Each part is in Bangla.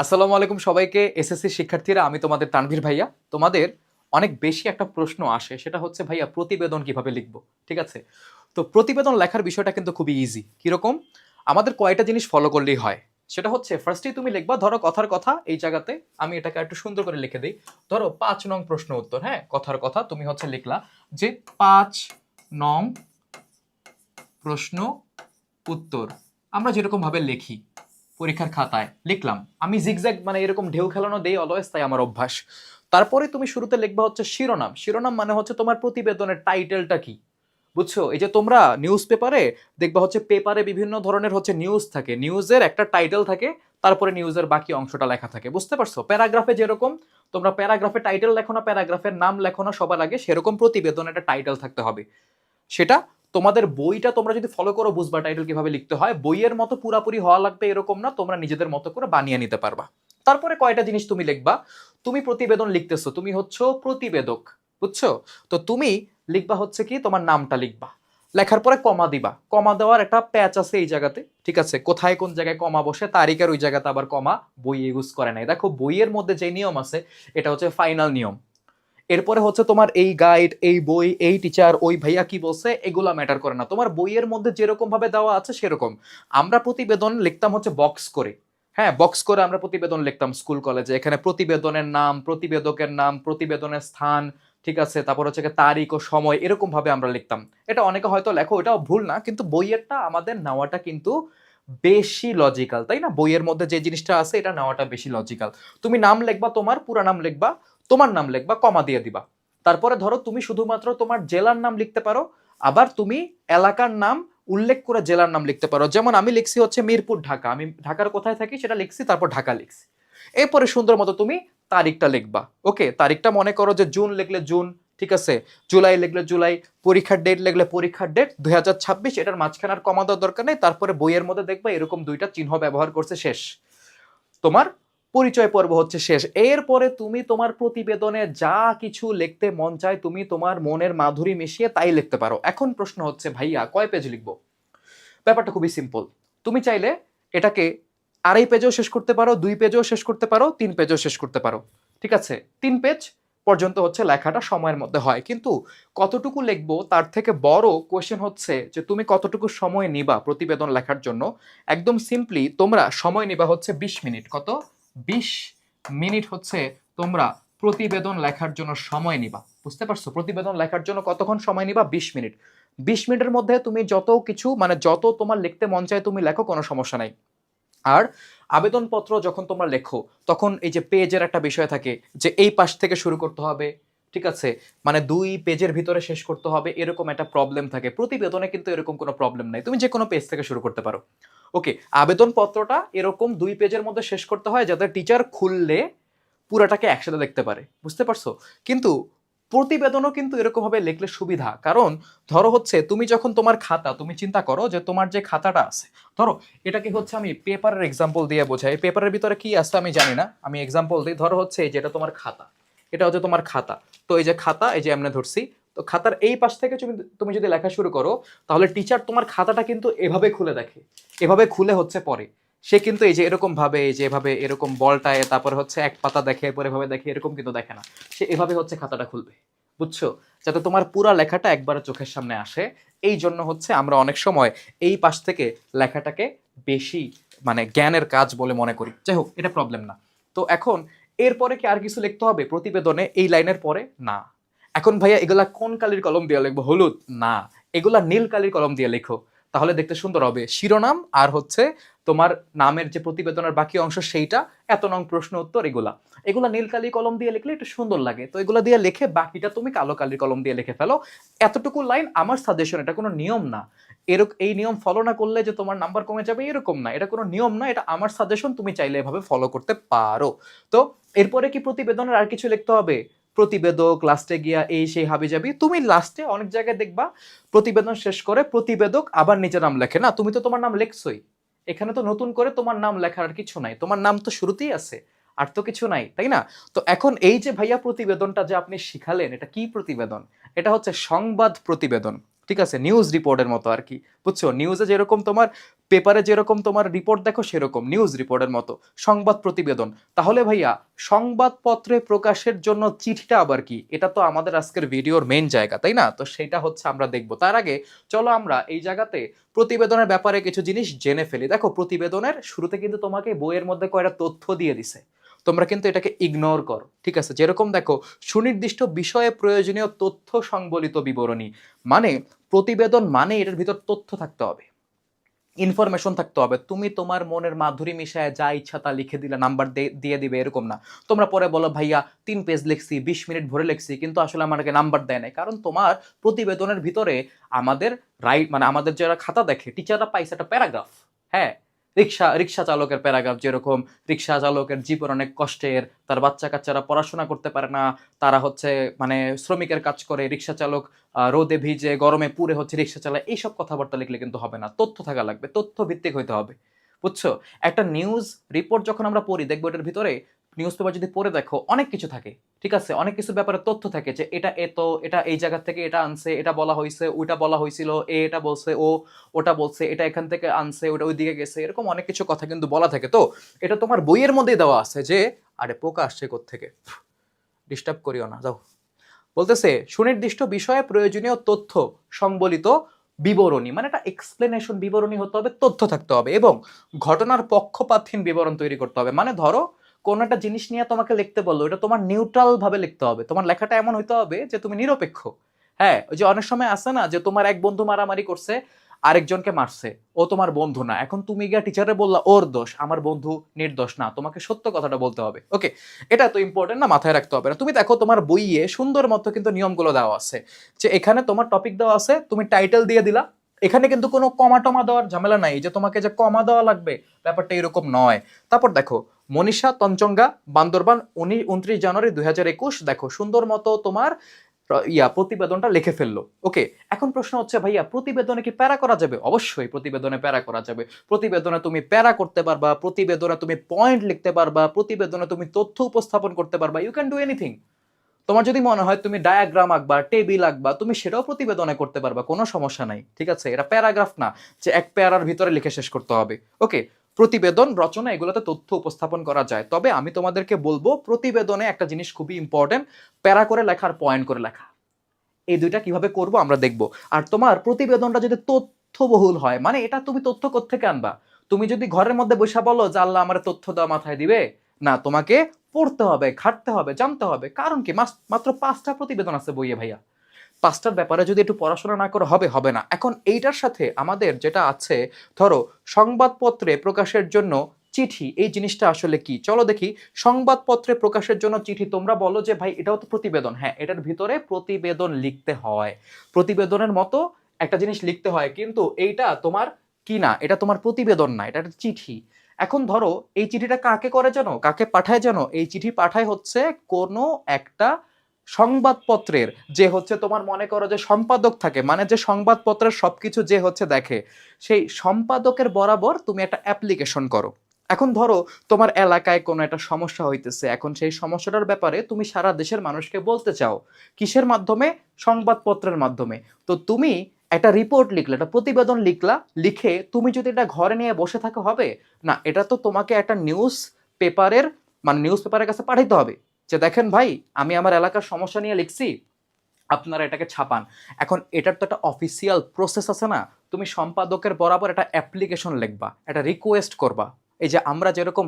আসসালামু আলাইকুম সবাইকে। এসএসসি শিক্ষার্থীরা, আমি তোমাদের তানভীর ভাইয়া। তোমাদের অনেক বেশি একটা প্রশ্ন আসে, সেটা হচ্ছে ভাইয়া প্রতিবেদন কিভাবে লিখবো। ঠিক আছে, তো প্রতিবেদন লেখার বিষয়টা কিন্তু খুবই ইজি। কিরকম? আমাদের কয়টা জিনিস ফলো করলেই হয়। সেটা হচ্ছে ফার্স্টেই তুমি লিখবা, ধরো কথার কথা এই জায়গাতে আমি এটাকে একটু সুন্দর করে লিখে দিই। ধরো 5 নং প্রশ্ন উত্তর, হ্যাঁ কথার কথা তুমি হচ্ছে লিখলা যে 5 নং প্রশ্ন উত্তর। আমরা যেরকম ভাবে লিখি পরীক্ষার খাতায় লিখলাম, আমি জিগজ্যাগ মানে এরকম ঢেউ খেলানো দেই অলওয়েজ, তাই আমার অভ্যাস। তারপরে তুমি শুরুতে লিখবা হচ্ছে শিরোনাম। শিরোনাম মানে হচ্ছে তোমার প্রতিবেদনের টাইটেলটা কি, বুঝছো? এই যে তোমরা নিউজ পেপারে দেখবা হচ্ছে পেপারে বিভিন্ন ধরনের হচ্ছে নিউজ থাকে, নিউজের একটা টাইটেল থাকে, তারপরে নিউজের বাকি অংশটা লেখা থাকে, বুঝতে পারছো? প্যারাগ্রাফে যেরকম তোমরা প্যারাগ্রাফে টাইটেল লেখো না, প্যারাগ্রাফের নাম লেখো না সবার আগে, সেরকম প্রতিবেদনে একটা টাইটেল থাকতে হবে। সেটা তোমাদের বইটা তোমরা যদি ফলো করো বুঝবা টাইটেল কিভাবে লিখতে হয়। বইয়ের মতো পুরাপুরি হওয়া লাগবে এরকম না, তোমরা নিজেদের মতো করে বানিয়ে নিতে পারবা। তারপরে কয়টা জিনিস তুমি লিখবা। তুমি প্রতিবেদন লিখতেছো, তুমি হচ্ছে প্রতিবেদক, বুঝছো? তো তুমি লিখবা হচ্ছে কি, তোমার নামটা লিখবা, লেখার পরে কমা দিবা। কমা দেওয়ার একটা প্যাচ আছে এই জায়গাতে, ঠিক আছে? কোথায় কোন জায়গায় কমা বসে, তারিখের ওই জায়গাতে আবার কমা বই ইউজ করে নাই। দেখো বইয়ের মধ্যে যে নিয়ম আছে এটা হচ্ছে ফাইনাল নিয়ম। এরপরে হচ্ছে তোমার এই গাইড, এই বই, এই টিচার, ওই ভাইয়া কি বলছে, এগুলা ম্যাটার করে না। তোমার বইয়ের মধ্যে যেরকম ভাবে দেওয়া আছে সেরকম। আমরা প্রতিবেদন লিখতাম হচ্ছে বক্স করে। হ্যাঁ, বক্স করে আমরা প্রতিবেদন লিখতাম স্কুল কলেজে। এখানে প্রতিবেদনের নাম, প্রতিবেদকের নাম, প্রতিবেদনের স্থান, ঠিক আছে, তারপর হচ্ছে তারিখ ও সময়, এরকম ভাবে আমরা লিখতাম। এটা অনেকে হয়তো লেখো, এটাও ভুল না, কিন্তু বইয়েরটা আমাদের নেওয়াটা কিন্তু বেশি লজিক্যাল, তাই না? বইয়ের মধ্যে যে জিনিসটা আছে এটা নেওয়াটা বেশি লজিক্যাল। তুমি নাম লিখবা, তোমার পুরা নাম লিখবা, তোমার নাম লিখবা, কমা দিয়ে দিবা। তারপরে ধরো তুমি শুধুমাত্র তোমার জেলার নাম লিখতে পারো, আবার তুমি এলাকার নাম উল্লেখ করে জেলার নাম লিখতে পারো। যেমন আমি লিখছি হচ্ছে মিরপুর ঢাকা, আমি ঢাকার কোথায় থাকি সেটা লিখছি, তারপর ঢাকা লিখছি। এরপরে সুন্দর মতো তুমি তারিখটা লিখবা। ওকে, তারিখটা মনে করো যে জুন লিখলে জুন, ঠিক আছে, জুলাই লিখলে জুলাই, পরীক্ষার ডেট লিখলে পরীক্ষার ডেট 2026, এটার মাঝখানে আর কমা দেওয়ার দরকার নেই। তারপরে বইয়ের মধ্যে দেখবা এরকম দুইটা চিহ্ন ব্যবহার করছে, শেষ। তোমার পরিচয় পর্ব হচ্ছে শেষ। এরপরে তুমি তোমার প্রতিবেদনে যা কিছু লিখতে মন চায় তুমি তোমার মনের মাধুরী মিশিয়ে তাই লিখতে পারো। এখন প্রশ্ন হচ্ছে ভাইয়া কয় পেজ লিখবো? ব্যাপারটা খুবই সিম্পল। তুমি চাইলে এটাকে 2.5 পেজেও শেষ করতে পারো, 2 পেজেও শেষ করতে পারো, 3 পেজেও শেষ করতে পারো, ঠিক আছে? 3 পেজ পর্যন্ত হচ্ছে লেখাটা সময়ের মধ্যে হয়, কিন্তু কতটুকু লিখবো তার থেকে বড় কোয়েশ্চেন হচ্ছে যে তুমি কতটুকু সময় নিবা প্রতিবেদন লেখার জন্য। একদম সিম্পলি তোমরা সময় নিবা হচ্ছে 20 মিনিট। কত? 20 মিনিট হচ্ছে তোমরা প্রতিবেদন লেখার জন্য সময় নিবা। বুঝতে পারছো? প্রতিবেদন লেখার জন্য কতক্ষণ সময় নিবা? 20 মিনিট। 20 মিনিটের মধ্যে তুমি যত কিছু মানে যত তোমার লিখতে মন চায় তুমি লেখো, কোনো সমস্যা নাই। আর আবেদনপত্র যখন তোমরা লেখো তখন এই যে পেজের একটা বিষয় থাকে যে এই পাশ থেকে শুরু করতে হবে, ঠিক আছে, মানে 2 পেজের ভিতরে শেষ করতে হবে, এরকম একটা প্রবলেম থাকে। প্রতিবেদনে কিন্তু এরকম কোনো প্রবলেম নাই, তুমি যে কোনো পেজ থেকে শুরু করতে পারো। ওকে, আবেদনপত্রটা এরকম 2 পেজের মধ্যে শেষ করতে হয় যাতে টিচার খুললে পুরাটাকে একসাথে দেখতে পারে, বুঝতে পারছো? কিন্তু প্রতিবেদনও কিন্তু এরকম ভাবে লিখলে সুবিধা, কারণ ধরো হচ্ছে তুমি যখন তোমার খাতা, তুমি চিন্তা করো যে তোমার যে খাতাটা আছে, ধরো এটাকে হচ্ছে আমি পেপারের এক্সাম্পল দিয়ে বোঝাই। পেপারের ভিতরে কি আছে আমি জানি না, আমি এক্সাম্পল দিই। ধরো হচ্ছে এই যেটা তোমার খাতা, এটা হচ্ছে তোমার খাতা। তো এই যে খাতা, এই যে এমনি ধরছি, তো খাতার এই পাশ থেকে তুমি তুমি যদি লেখা শুরু করো তাহলে টিচার তোমার খাতাটা কিন্তু এভাবে খুলে দেখে, এভাবে খুলে হচ্ছে পড়ে। সে কিন্তু এই যে এরকম ভাবে, এই যে এভাবে এরকম বলটায়, তারপরে হচ্ছে এক পাতা দেখে, এরপর এভাবে দেখে, এরকম কিন্তু দেখে না। সে এভাবে হচ্ছে খাতাটা খুলবে, বুঝছো? যাতে তোমার পুরা লেখাটা একবারে চোখের সামনে আসে। এই জন্য হচ্ছে আমরা অনেক সময় এই পাশ থেকে লেখাটাকে বেশি মানে জ্ঞানের কাজ বলে মনে করি। যাই হোক, এটা প্রবলেম না। তো এখন এরপরে কি আর কিছু লিখতে হবে প্রতিবেদনে এই লাইনের পরে? না। এখন ভাইয়া এগুলা কোন কালির কলম দিয়ে লিখবো? হলুদ? না, এগুলা নীল কালির কলম দিয়ে লেখো, তাহলে দেখতে সুন্দর হবে। শিরোনাম আর হচ্ছে তোমার নামের যে প্রতিবেদনের বাকি অংশ সেইটা, এত নং প্রশ্ন উত্তর, এগুলা এগুলা নীল কালি কলম দিয়ে লিখলে একটু সুন্দর লাগে। তো এগুলা দিয়ে লিখে বাকিটা তুমি কালো কালির কলম দিয়ে লিখে ফেলো। এতটুকু লাইন আমার সাজেশন, এটা কোনো নিয়ম না। এই নিয়ম ফলো না করলে যে তোমার নাম্বার কমে যাবে এরকম না, এটা কোনো নিয়ম না, এটা আমার সাজেশন, তুমি চাইলে এভাবে ফলো করতে পারো। তো এরপরে কি প্রতিবেদনের আর কিছু লিখতে হবে? প্রতিবেদক, লাস্টে গিয়া এই সেই হাবি যাবি, তুমি লাস্টে অনেক জায়গায় দেখবা প্রতিবেদন শেষ করে প্রতিবেদক আবার নিজের নাম লেখে। না, তুমি তো তোমার নাম লেখছই, এখানে তো নতুন করে তোমার নাম লেখার আর কিছু নাই, তোমার নাম তো শুরুতেই আছে, আর তো কিছু নাই, তাই না? তো এখন এই যে ভাইয়া প্রতিবেদনটা যে আপনি শিখালেন, এটা কি প্রতিবেদন? এটা হচ্ছে সংবাদ প্রতিবেদন, ঠিক আছে, নিউজ রিপোর্টের মতো আর কি, বুঝছো? নিউজে যেরকম তোমার পেপারে যেরকম তোমার রিপোর্ট দেখো সেরকম নিউজ রিপোর্টের মতো সংবাদ প্রতিবেদন। তাহলে ভাইয়া সংবাদপত্রে প্রকাশের জন্য চিঠিটা আবার কি? এটা তো আমাদের আজকের ভিডিওর মেইন জায়গা, তাই না? তো সেটা হচ্ছে আমরা দেখবো। তার আগে চলো আমরা এই জায়গাতে প্রতিবেদনের ব্যাপারে কিছু জিনিস জেনে ফেলি। দেখো প্রতিবেদনের শুরুতে কিন্তু তোমাকে বইয়ের মধ্যে কয়েকটা তথ্য দিয়ে দিছে, তোমরা কিন্তু এটাকে ইগনোর করো, ঠিক আছে? যেরকম দেখো, সুনির্দিষ্ট বিষয়ে প্রয়োজনীয় তথ্য সংবলিত বিবরণী, মানে প্রতিবেদন মানে এটার ভিতর তথ্য থাকতে হবে, ইনফরমেশন থাকতে হবে। তুমি তোমার মনের মাধুরী মিশায় যা ইচ্ছা তা লিখে দিলে, নাম্বার দিয়ে দিবে, এরকম না। তোমরা পরে বলো ভাইয়া 3 পেজ লিখছি, 20 মিনিট ভরে লিখছি, কিন্তু আসলে আমাকে নাম্বার দেয় নাই, কারণ তোমার প্রতিবেদনের ভিতরে আমাদের রাইট মানে আমাদের যারা খাতা দেখে টিচাররা পাইছে একটা প্যারাগ্রাফ। হ্যাঁ, রিক্সা চালকের প্যারাগ্রাফ, যেরকম রিক্সা চালকের জীবন অনেক কষ্টের, তার বাচ্চা কাচ্চারা পড়াশোনা করতে পারে না, তারা হচ্ছে মানে শ্রমিকের কাজ করে, রিক্সা চালক রোদে ভিজে গরমে পুড়ে হচ্ছে রিক্সা চালায়, এইসব কথাবার্তা লিখলে কিন্তু হবে না, তথ্য থাকা লাগবে, তথ্য ভিত্তিক হইতে হবে, বুঝছো? একটা নিউজ রিপোর্ট যখন আমরা পড়ি, দেখবো এটার ভিতরে নিউজ পেপার যদি পড়ে দেখো অনেক কিছু থাকে, ঠিক আছে? অনেক কিছুর ব্যাপারে তথ্য থাকে, যে এটা এটা এই জায়গা থেকে এটা আনছে, এটা বলা হয়েছে, ওইটা বলা হয়েছিল, এটা বলছে, ওটা বলছে, এটা এখান থেকে আনছে, ওটা ওই দিকে গেছে, এরকম অনেক কিছু কথা কিন্তু বলা থাকে। তো এটা তোমার বইয়ের মধ্যেই দেওয়া আছে যে আরে পোকা আসছে কোত্থেকে, ডিস্টার্ব করিও না, যাও। বলতেছে সুনির্দিষ্ট বিষয়ে প্রয়োজনীয় তথ্য সংবলিত বিবরণী, মানে একটা এক্সপ্লেনেশন বিবরণী হতে হবে, তথ্য থাকতে হবে, এবং ঘটনার পক্ষপাতহীন বিবরণ তৈরি করতে হবে। মানে ধরো কোন একটা জিনিস নিয়ে তোমাকে লিখতে বললো, এটা তোমার নিউট্রাল ভাবে লিখতে হবে, তোমার লেখাটা এমন হইতে হবে যে তুমি নিরপেক্ষ। হ্যাঁ, ওই যে অনেক সময় আছে না যে তোমার এক বন্ধু মারামারি করছে, আরেকজনকে মারছে, ও তোমার বন্ধু না, এখন তুমি গিয়া টিচারে বললা ওর দোষ, আমার বন্ধু নির্দোষ না, তোমাকে সত্য কথাটা বলতে হবে। ওকে, এটা তো ইম্পর্টেন্ট না, মাথায় রাখতে হবে না? তুমি দেখো তোমার বইয়ে সুন্দর মতো কিন্তু নিয়মগুলো দেওয়া আছে, যে এখানে তোমার টপিক দেওয়া আছে, তুমি টাইটেল দিয়ে দিলা, এখানে কিন্তু কোনো কমা টমা দেওয়ার ঝামেলা নাই, যে তোমাকে যে কমা দেওয়া লাগবে ব্যাপারটা এরকম নয়। তারপর দেখো মনীষা তঞ্চঙ্গা, বান্দরবান, 29 জানুয়ারি 2021, দেখো সুন্দর মতো তোমার প্রতিবেদনটা লিখে ফেললো। ওকে, এখন প্রশ্ন হচ্ছে ভাইয়া প্রতিবেদনে কি প্যারা করা যাবে? অবশ্যই প্রতিবেদনে প্যারা করা যাবে। প্রতিবেদনে তুমি প্যারা করতে পারবা, প্রতিবেদনে তুমি পয়েন্ট লিখতে পারবা, প্রতিবেদনে তুমি তথ্য উপস্থাপন করতে পারবা, ইউ ক্যান ডু এনিথিং। তোমার যদি মনে হয় তুমি ডায়াগ্রাম আঁকবা, টেবিল আঁকবা, তুমি সেটাও প্রতিবেদনে করতে পারবা, কোনো সমস্যা নাই, ঠিক আছে? এটা প্যারাগ্রাফ না যে এক প্যারার ভিতরে লিখে শেষ করতে হবে। ওকে, প্রতিবেদন রচনা এগুলোতে তথ্য উপস্থাপন করা যায়, তবে আমি তোমাদেরকে বলবো প্রতিবেদনে একটা জিনিস খুবই ইম্পর্টেন্ট, প্যারা করে লেখা আর পয়েন্ট করে লেখা, এই দুইটা কিভাবে করব আমরা দেখব। আর তোমার প্রতিবেদনটা যদি তথ্যবহুল হয়, মানে এটা তুমি তথ্য কোত্থেকে আনবা? তুমি যদি ঘরের মধ্যে বসে বলো যে আল্লাহ আমার তথ্য দেওয়া মাথায় দিবে, না, তোমাকে পড়তে হবে, ঘাটতে হবে, জানতে হবে। কারণ কি, মাত্র 5টা প্রতিবেদন আছে বইয়ে ভাইয়া, 5টার ব্যাপারে যদি একটু পড়াশোনা না করে হবে না। এখন এইটার সাথে আমাদের যেটা আছে, ধরো সংবাদপত্রে প্রকাশের জন্য চিঠি, এই জিনিসটা আসলে কি? চলো দেখি। সংবাদপত্রে প্রকাশের জন্য চিঠি, তোমরা বলো যে ভাই এটাও তো প্রতিবেদন। হ্যাঁ, এটার ভিতরে প্রতিবেদন লিখতে হয়, প্রতিবেদনের মতো একটা জিনিস লিখতে হয়, কিন্তু এইটা তোমার কি না, এটা তোমার প্রতিবেদন না, এটা একটা চিঠি। এখন ধরো এই চিঠিটা কাকে করে জানো, কাকে পাঠায় জানো? এই চিঠি পাঠায় হচ্ছে কোনো একটা সংবাদপত্রের, যে হচ্ছে তোমার মনে করো যে সম্পাদক থাকে, মানে যে সংবাদপত্রের সবকিছু যে হচ্ছে দেখে, সেই সম্পাদকের বরাবর তুমি একটা অ্যাপ্লিকেশন করো। এখন ধরো তোমার এলাকায় কোনো একটা সমস্যা হইতেছে, এখন সেই সমস্যাটার ব্যাপারে তুমি সারা দেশের মানুষকে বলতে চাও, কিসের মাধ্যমে? সংবাদপত্রের মাধ্যমে। তো তুমি একটা রিপোর্ট লিখলে, একটা প্রতিবেদন লিখলা, লিখে তুমি যদি এটা ঘরে নিয়ে বসে থাকো, হবে না। এটা তো তোমাকে একটা নিউজ পেপারের মানে নিউজ পেপারের কাছে পাঠাইতে হবে, যে দেখেন ভাই আমি আমার এলাকার সমস্যা নিয়ে লিখছি, আপনারা এটাকে ছাপান। এখন এটার তো একটা অফিসিয়াল প্রসেস আছে না, তুমি সম্পাদকের বরাবর একটা অ্যাপ্লিকেশন লিখবা, একটা রিকোয়েস্ট করবা। এই যে আমরা যেরকম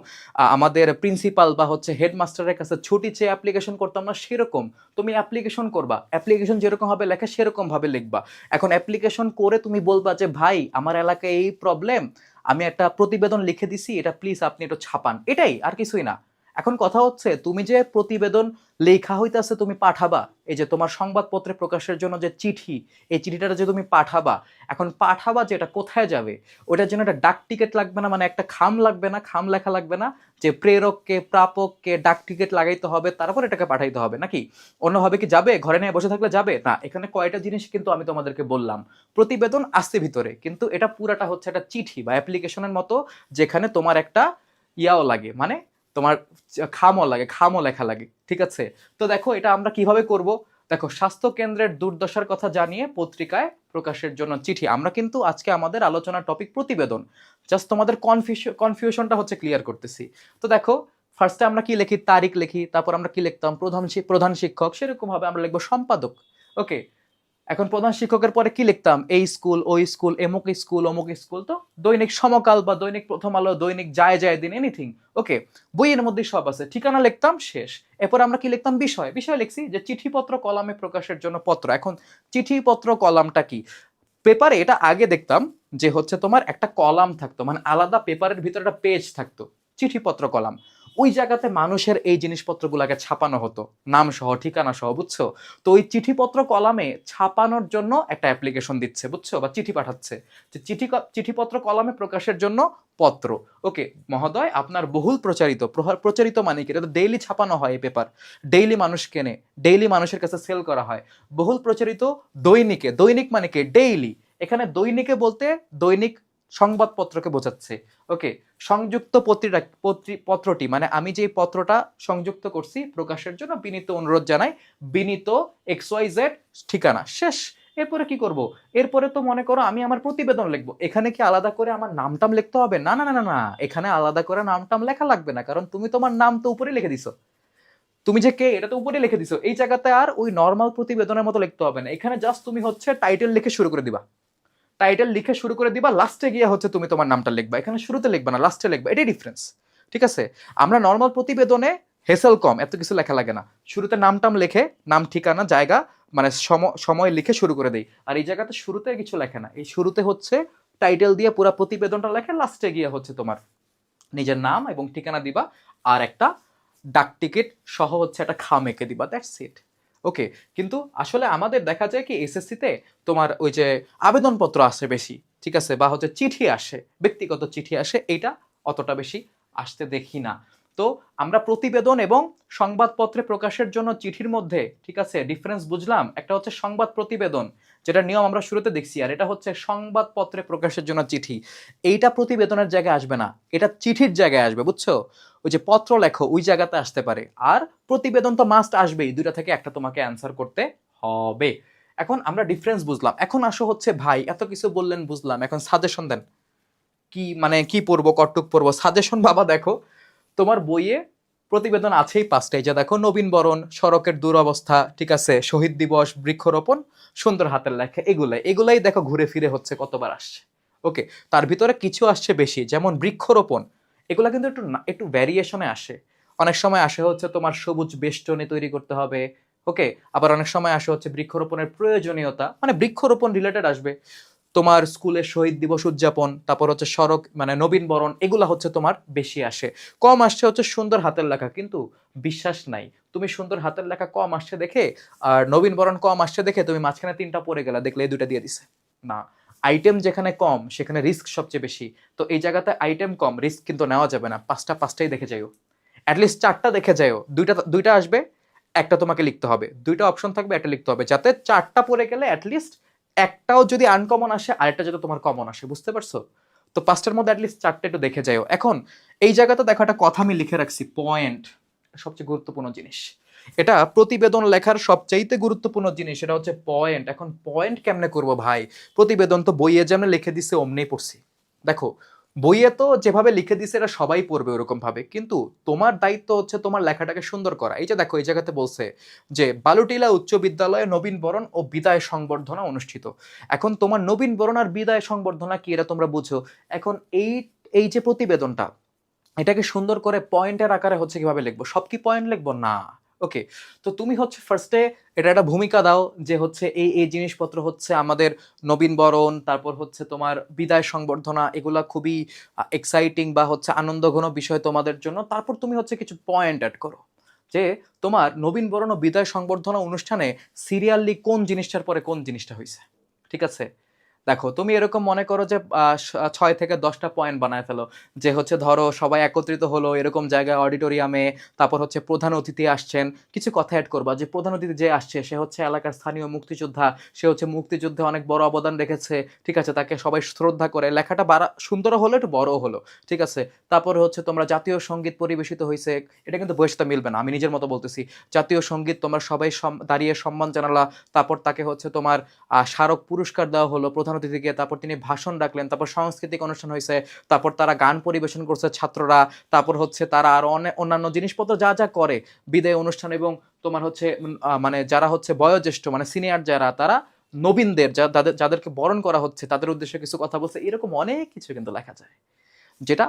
আমাদের প্রিন্সিপাল বা হচ্ছে হেডমাস্টারের কাছে ছুটি চেয়ে অ্যাপ্লিকেশন করতাম না, সেরকম তুমি অ্যাপ্লিকেশন করবা, অ্যাপ্লিকেশন যেরকম হবে লেখা সেরকম ভাবে লিখবা। এখন অ্যাপ্লিকেশন করে তুমি বলবা যে ভাই আমার এলাকায় এই প্রবলেম, আমি একটা প্রতিবেদন লিখে দিছি, এটা প্লিজ আপনি একটু ছাপান, এটাই, আর কিছুই না। এখন কথা হচ্ছে তুমি যে প্রতিবেদন লেখা হইতাছে তুমি পাঠাবা, এই যে তোমার সংবাদপত্রে প্রকাশের জন্য যে চিঠি, এই চিঠিটা যে তুমি পাঠাবা, এখন পাঠাবা যেটা কোথায় যাবে, ওটার জন্য একটা ডাক টিকিট লাগবে না, মানে একটা খাম লাগবে না, খাম লেখা লাগবে না, যে প্রেরককে প্রাপককে ডাক টিকিট লাগাইতে হবে, তারপর এটাকে পাঠাইতে হবে নাকি? অন্যভাবে কি যাবে? ঘরে নিয়ে বসে থাকলে যাবে না। এখানে কয়টা জিনিস কিন্তু আমি তোমাদেরকে বললাম, প্রতিবেদন আসছে ভিতরে, কিন্তু এটা পুরাটা হচ্ছে একটা চিঠি বা অ্যাপ্লিকেশনের মতো, যেখানে তোমার একটা ইয়াও লাগে, মানে তোমার খামও লাগে, খামও লেখা লাগে, ঠিক আছে? তো দেখো এটা আমরা কিভাবে করব। দেখো, স্বাস্থ্য কেন্দ্রের দুর্দশার কথা জানিয়ে পত্রিকায় প্রকাশের জন্য চিঠি। আমরা কিন্তু আজকে আমাদের আলোচনার টপিক প্রতিবেদন, জাস্ট তোমাদের কনফিউশনটা হচ্ছে ক্লিয়ার করতেছি। তো দেখো, ফার্স্টে আমরা কি লিখি, তারিখ লিখি, তারপর আমরা কি লিখতাম, প্রধান শিক্ষক, সেরকম ভাবে আমরা লিখবো সম্পাদক। ওকে, এখন প্রধান শিক্ষকের পরে কি লিখতাম, এই স্কুল, ওই স্কুল, অমুক স্কুল। তো দৈনিক সমকাল বা দৈনিক প্রথম আলো, দৈনিক যায় যায় দিন, এনিথিং। ওকে, বইয়ের মধ্যে সব আছে, ঠিকানা লিখতাম, শেষ। এরপর আমরা কি লিখতাম, বিষয় লিখছি যে চিঠিপত্র কলামে প্রকাশের জন্য পত্র। এখন চিঠিপত্র কলামটা কি, পেপারে এটা আগে দেখতাম যে হচ্ছে তোমার একটা কলাম থাকতো, মানে আলাদা পেপারের ভিতরে একটা পেজ থাকতো, চিঠিপত্র কলাম। ওই জায়গাতে মানুষের এই জিনিসপত্রগুলোকে ছাপানো হতো, নাম সহ, ঠিকানা সহ, বুঝছো? তো ওই চিঠিপত্র কলামে ছাপানোর জন্য একটা অ্যাপ্লিকেশন দিচ্ছে, বুঝছো, বা চিঠি পাঠাচ্ছে, যে চিঠিপত্র কলামে প্রকাশের জন্য পত্র। ওকে মহোদয়, আপনার বহুল প্রচারিত মানে কি, এটা তো ডেইলি ছাপানো হয়, এই পেপার ডেইলি মানুষ কেনে, ডেইলি মানুষের কাছে সেল করা হয়। বহুল প্রচারিত দৈনিকে, দৈনিক মানে কি, ডেইলি। এখানে দৈনিকে বলতে দৈনিক সংবাদপত্রকে বোঝাচ্ছে। ওকে, সংযুক্ত পত্রটি মানে আমি যে পত্রটা সংযুক্ত করছি প্রকাশের জন্য বিনীত অনুরোধ জানাই, বিনীত XYZ, ঠিকানা, শেষ। এরপরে কি করব, এরপরে তো মনে করো আমি আমার প্রতিবেদন লিখবো, এখানে কি আলাদা করে আমার নামটাম লিখতে হবে? না না না না না, এখানে আলাদা করে নামটাম লেখা লাগবে না, কারণ তুমি তোমার নাম তো উপরে লিখে দিছো, তুমি যে কে এটা তো উপরে লিখে দিছো। এই জায়গাতে আর ওই নর্মাল প্রতিবেদনের মতো লিখতে হবে না, এখানে জাস্ট তুমি হচ্ছে টাইটেল লিখে শুরু করে দিবা, লাস্টে গিয়ে হচ্ছে তুমি তোমার নামটা লিখবা, এখানে শুরুতে লিখবা না, লাস্টে লিখবা, এটাই ডিফারেন্স। ঠিক আছে, আমরা নর্মাল প্রতিবেদনে হেসেল কম, এত কিছু লেখা লাগে না, শুরুতে নামটাম লিখে, নাম, ঠিকানা, জায়গা, মানে সময় লিখে শুরু করে দেই। আর এই জায়গাতে শুরুতে কিছু লেখে না, এই শুরুতে হচ্ছে টাইটেল দিয়ে পুরো প্রতিবেদনটা লেখে, লাস্টে গিয়ে হচ্ছে তোমার নিজের নাম এবং ঠিকানা দিবা, আর একটা ডাক টিকিট সহ হচ্ছে একটা খাম এঁকে দিবা, দ্যাটস ইট। ওকে, কিন্তু আসলে আমাদের দেখা যায় কি এসএসসিতে তোমার ওই যে আবেদনপত্র আসে বেশি, ঠিক আছে, বা হচ্ছে চিঠি আসে, ব্যক্তিগত চিঠি আসে, এইটা অতটা বেশি আসতে দেখি না। তো আমরা প্রতিবেদন এবং সংবাদপত্রে প্রকাশের জন্য চিঠির মধ্যে, ঠিক আছে, ডিফারেন্স বুঝলাম। একটা হচ্ছে সংবাদ প্রতিবেদন, যেটা নিয়ম আমরা শুরুতে দেখছি, আর এটা হচ্ছে সংবাদপত্রে প্রকাশের জন্য চিঠি। এইটা প্রতিবেদনের জায়গায় আসবে না, এটা চিঠির জায়গায় আসবে, বুঝছো? ওই যে পত্র লেখো ওই জায়গাতে আসতে পারে, আর প্রতিবেদন তো মাস্ট আসবেই, দুইটা থেকে একটা তোমাকে অ্যান্সার করতে হবে। এখন আমরা ডিফারেন্স বুঝলাম, এখন আসো হচ্ছে ভাই এত কিছু বললেন বুঝলাম, এখন সাজেশন দেন, কি মানে কি পড়বো, কটুক পড়বো, সাজেশন বাবা দেখো, তোমার বইয়ে প্রতিবেদন আছেই পাঁচটাই, যা দেখো, নবীন বরণ, সড়কের দুরবস্থা, ঠিক আছে, শহীদ দিবস, বৃক্ষরোপণ, সুন্দর হাতের লেখা, এগুলাই দেখো ঘুরে ফিরে হচ্ছে কতবার আসছে। ওকে, তার ভিতরে কিছু আসছে বেশি, যেমন বৃক্ষরোপণ, এগুলা কিন্তু একটু ভ্যারিয়েশনে আসে। অনেক সময় আসে হচ্ছে তোমার সবুজ বেষ্টনী তৈরি করতে হবে। ওকে, আবার অনেক সময় আসে হচ্ছে বৃক্ষরোপণের প্রয়োজনীয়তা, মানে বৃক্ষরোপণ রিলেটেড আসবে। তোমার স্কুলে শহীদ দিবস উদযাপন, তারপর হচ্ছে সড়ক মানে নবীন বরণ, এগুলা হচ্ছে তোমার বেশি আসে। কম আসছে হচ্ছে সুন্দর হাতের লেখা, কিন্তু বিশ্বাস নাই, তুমি সুন্দর হাতের লেখা কম আসছে দেখে আর নবীন বরণ কম আসছে দেখে তুমি মাঝখানে তিনটা পড়ে গেলা, দেখলে এই দুইটা দিয়ে দিছে। না, আইটেম যেখানে কম সেখানে রিস্ক সবচেয়ে বেশি। তো এই জায়গাতে আইটেম কম, রিস্ক কিন্তু নেওয়া যাবে না, পাঁচটাই দেখে যাইও, অ্যাটলিস্ট চারটা দেখে যাইও, দুইটা দুইটা আসবে, একটা তোমাকে লিখতে হবে, দুইটা অপশন থাকবে, একটা লিখতে হবে, যাতে চারটা পড়ে গেলে অ্যাটলিস্ট একটাও যদি আনকমন আসে আরেকটা যাতে তোমার কমন আসে, বুঝতে পারছো? তো পাঁচটার মধ্যে অ্যাটলিস্ট চারটে একটু দেখে যাও। এখন এই জায়গাতে দেখো একটা কথা আমি লিখে রাখছি, পয়েন্ট, সবচেয়ে গুরুত্বপূর্ণ জিনিস, এটা প্রতিবেদন লেখার সবচাইতে গুরুত্বপূর্ণ জিনিস, এটা হচ্ছে পয়েন্ট। এখন পয়েন্ট কেমনে করবো ভাই, প্রতিবেদন তো বইয়ে যেমন লিখে দিছে অমনি পড়ছি। দেখো, বইয়ে তো যেভাবে লিখে দিছে এটা সবাই পড়বে ওরকম ভাবে, কিন্তু তোমার দায়িত্ব হচ্ছে তোমার লেখাটাকে সুন্দর করা। এই যে দেখো, এই জায়গাতে বলছে যে বালুটিলা উচ্চ বিদ্যালয়ে নবীন বরণ ও বিদায় সংবর্ধনা অনুষ্ঠিত। এখন তোমার নবীন বরণ আর বিদায় সংবর্ধনা কি এটা তোমরা বুঝো। এখন এই যে প্রতিবেদনটা, এটাকে সুন্দর করে পয়েন্টের আকারে হচ্ছে কিভাবে লিখবো, সব কি পয়েন্ট লিখবো না। ওকে, তো তুমি হচ্ছে ফার্স্টে এটা একটা ভূমিকা দাও যে হচ্ছে এই জিনিসপত্র হচ্ছে আমাদের নবীন বরণ, তারপর হচ্ছে তোমার বিদায় সংবর্ধনা, এগুলা খুবই এক্সাইটিং বা হচ্ছে আনন্দঘন বিষয় তোমাদের জন্য। তারপর তুমি হচ্ছে কিছু পয়েন্ট অ্যাড করো যে তোমার নবীন বরণ ও বিদায় সংবর্ধনা অনুষ্ঠানে সিরিয়ালি কোন জিনিসটার পরে কোন জিনিসটা হয়েছে, ঠিক আছে। দেখো তুমি এরকম মনে করো যে 6 থেকে 10টা পয়েন্ট বানায় ফেলো, যে হচ্ছে ধরো সবাই একত্রিত হলো এরকম জায়গায় অডিটোরিয়ামে, তারপর হচ্ছে প্রধান অতিথি আসছেন, কিছু কথা অ্যাড করবা যে প্রধান অতিথি যে আসছে সে হচ্ছে এলাকার স্থানীয় মুক্তিযোদ্ধা, সে হচ্ছে মুক্তিযুদ্ধে অনেক বড় অবদান রেখেছে, ঠিক আছে, তাকে সবাই শ্রদ্ধা করে, লেখাটা সুন্দরও হলো একটু বড়ও হলো, ঠিক আছে। তারপরে হচ্ছে তোমরা জাতীয় সঙ্গীত পরিবেশিত হয়েছে, এটা কিন্তু বইয়ের সাথে মিলবে না, আমি নিজের মতো বলতেছি। জাতীয় সঙ্গীত তোমরা সবাই দাঁড়িয়ে সম্মান জানালা, তারপর তাকে হচ্ছে তোমার স্মারক পুরস্কার দেওয়া হলো প্রধান অতিথিকে, তারপর তিনি ভাষণ রাখলেন, তারপর সাংস্কৃতিক অনুষ্ঠান হয়েছে, তারপর তারা গান পরিবেশন করছে ছাত্ররা, তারপর হচ্ছে তারা আর অন্যান্য জিনিসপত্র যা যা করে বিদায় অনুষ্ঠান, এবং তোমার হচ্ছে মানে যারা হচ্ছে বয়োজ্যেষ্ঠ মানে সিনিয়র যারা, তারা নবীনদের যাদেরকে বরণ করা হচ্ছে তাদের উদ্দেশ্যে কিছু কথা বলছে, এরকম অনেক কিছু কিন্তু লেখা যায়, যেটা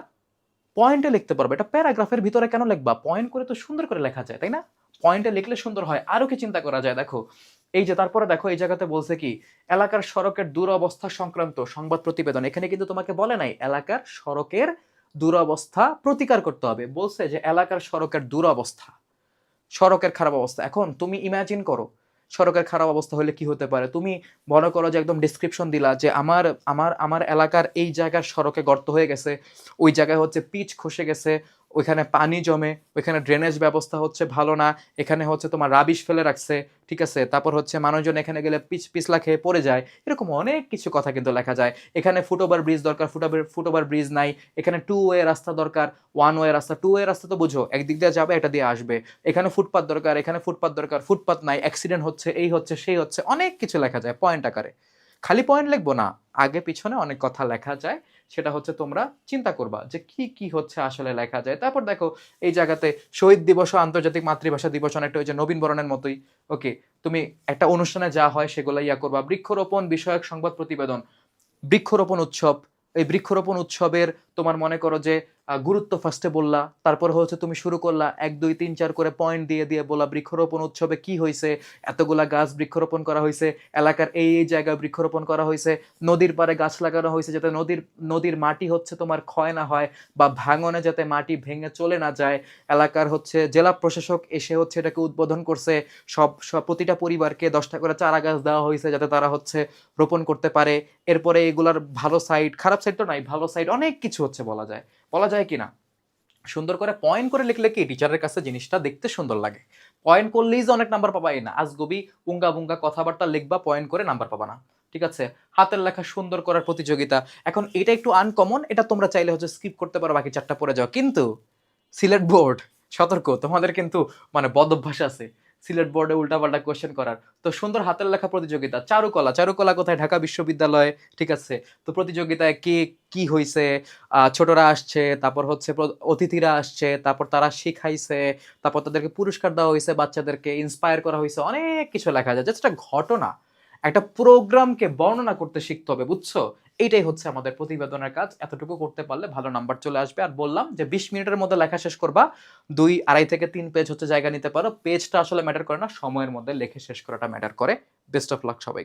পয়েন্টে লিখতে পারবে। এটা প্যারাগ্রাফের ভিতরে কেন লিখবা, পয়েন্ট করে তো সুন্দর করে লেখা যায়, তাই না? পয়েন্টে লিখলে সুন্দর হয়। আরো কি চিন্তা করা যায় দেখো, এই যে তারপরে দেখো এই জায়গাতে বলছে কি, এলাকার সড়কের দুরবস্থা সংক্রান্ত সংবাদ প্রতিবেদন। এখানে কিন্তু তোমাকে বলে নাই এলাকার সড়কের দুরবস্থা প্রতিকার করতে হবে, বলছে যে এলাকার সড়কের দুরবস্থা, সড়কের খারাপ অবস্থা। এখন তুমি ইমাজিন করো সড়কের খারাপ অবস্থা হলে কি হতে পারে। তুমি মনে করো যে একদম ডিসক্রিপশন দিলা যে আমার আমার আমার এলাকার এই জায়গার সড়কে গর্ত হয়ে গেছে, ওই জায়গায় হচ্ছে পিচ খসে গেছে, ওইখানে পানি জমে, ওইখানে ড্রেনেজ ব্যবস্থা হচ্ছে ভালো না, এখানে হচ্ছে তোমার রাবিশ ফেলে রাখছে, ঠিক আছে, তারপর হচ্ছে মানুষজন এখানে গেলে পিছলা খেয়ে পড়ে যায়, এরকম অনেক কিছু কথা কিন্তু লেখা যায়। এখানে ফুটওভার ব্রিজ দরকার, ফুটওভার ব্রিজ নাই, এখানে 2 ওয়ে রাস্তা দরকার, 1 ওয়ে রাস্তা, 2 ওয়ে রাস্তা তো বুঝো একদিক দিয়ে যাবে এটা দিয়ে আসবে, এখানে ফুটপাত দরকার, এখানে ফুটপাত দরকার, ফুটপাত নাই, অ্যাক্সিডেন্ট হচ্ছে, এই হচ্ছে সেই হচ্ছে, অনেক কিছু লেখা যায় পয়েন্ট আকারে। খালি পয়েন্ট লিখবো না, আগে পিছনে অনেক কথা লেখা যায়, সেটা হচ্ছে তোমরা চিন্তা করবা যে কি কি হচ্ছে আসলে লেখা যায়। তারপর দেখো এই জায়গাতে শহীদ দিবস ও আন্তর্জাতিক মাতৃভাষা দিবস অনেকটা ওই যে নবীন বরণের মতোই। ওকে, তুমি একটা অনুষ্ঠানে যা হয় সেগুলো ইয়া করবা। বৃক্ষরোপণ বিষয়ক সংবাদ প্রতিবেদন, বৃক্ষরোপণ উৎসব, এই বৃক্ষরোপণ উৎসবের তোমার মনে করো যে গুরুত্ব ফার্স্টে বললা, তারপর হচ্ছে তুমি শুরু করলা 1 2 3 4 করে পয়েন্ট দিয়ে দিয়ে বলা বৃক্ষরোপণ উৎসবে কি হয়েছে, এতগুলা গাছ বৃক্ষরোপণ করা হয়েছে, এলাকার এই এই জায়গায় বৃক্ষরোপণ করা হয়েছে, নদীর পাড়ে গাছ লাগানো হয়েছে যাতে নদীর মাটি হচ্ছে তোমার ক্ষয় না হয় বা ভাঙনে যাতে মাটি ভেঙে চলে না যায়। এলাকার হচ্ছে জেলা প্রশাসক এসে হচ্ছে এটাকে উদ্বোধন করছে, সব প্রতিটা পরিবারকে 10টা করে চারা গাছ দেওয়া হয়েছে যাতে তারা হচ্ছে রোপণ করতে পারে। এরপরে এগুলার ভালো সাইড খারাপ সাইড তো নাই, ভালো সাইড অনেক কিছু হচ্ছে বলা যায় কিনা। সুন্দর করে পয়েন্ট করে লিখলে কি টিচারের কাছে জিনিসটা দেখতে সুন্দর লাগে। পয়েন্ট করলেই যে অনেক নাম্বার পাবা এই না, আজগবি উঙ্গা বুঙ্গা কথাবার্তা লিখবা, পয়েন্ট করে নাম্বার পাবা না, ঠিক আছে। হাতের লেখা সুন্দর করার প্রতিযোগিতা, এখন এটা একটু আনকমন, এটা তোমরা চাইলে হচ্ছে স্কিপ করতে পারো, বাকি 4টা পড়ে যাও। কিন্তু সিলেট বোর্ড সতর্ক, তোমাদের কিন্তু মানে বদ অভ্যাস আছে সিলেট বোর্ডে উল্টাপাল্টা কোশ্চেন করার। তো সুন্দর হাতের লেখা প্রতিযোগিতা, চারুকলা কোথায়, ঢাকা বিশ্ববিদ্যালয়, ঠিক আছে। তো প্রতিযোগিতায় কি কি হয়েছে, ছোটরা আসছে, তারপর হচ্ছে অতিথিরা আসছে, তারপর তারা শিখাইছে, তারপর তাদেরকে পুরস্কার দেওয়া হয়েছে, বাচ্চাদেরকে ইন্সপায়ার করা হয়েছে, অনেক কিছু লেখা যায়। জাস্ট একটা ঘটনা, একটা প্রোগ্রামকে বর্ণনা করতে শিখতে হবে, বুঝছো? এইটাই হচ্ছে আমাদের প্রতিবেদনের কাজ। এতটুকু করতে পারলে ভালো নাম্বার চলে আসবে। আর বললাম যে 20 মিনিটের মধ্যে লেখা শেষ করবা, 2 2.5 থেকে 3 পেজ হচ্ছে জায়গা নিতে পারো। পেজটা আসলে ম্যাটার করে না, সময়ের মধ্যে লেখে শেষ করাটা ম্যাটার করে। বেস্ট অফ লাক সবাই।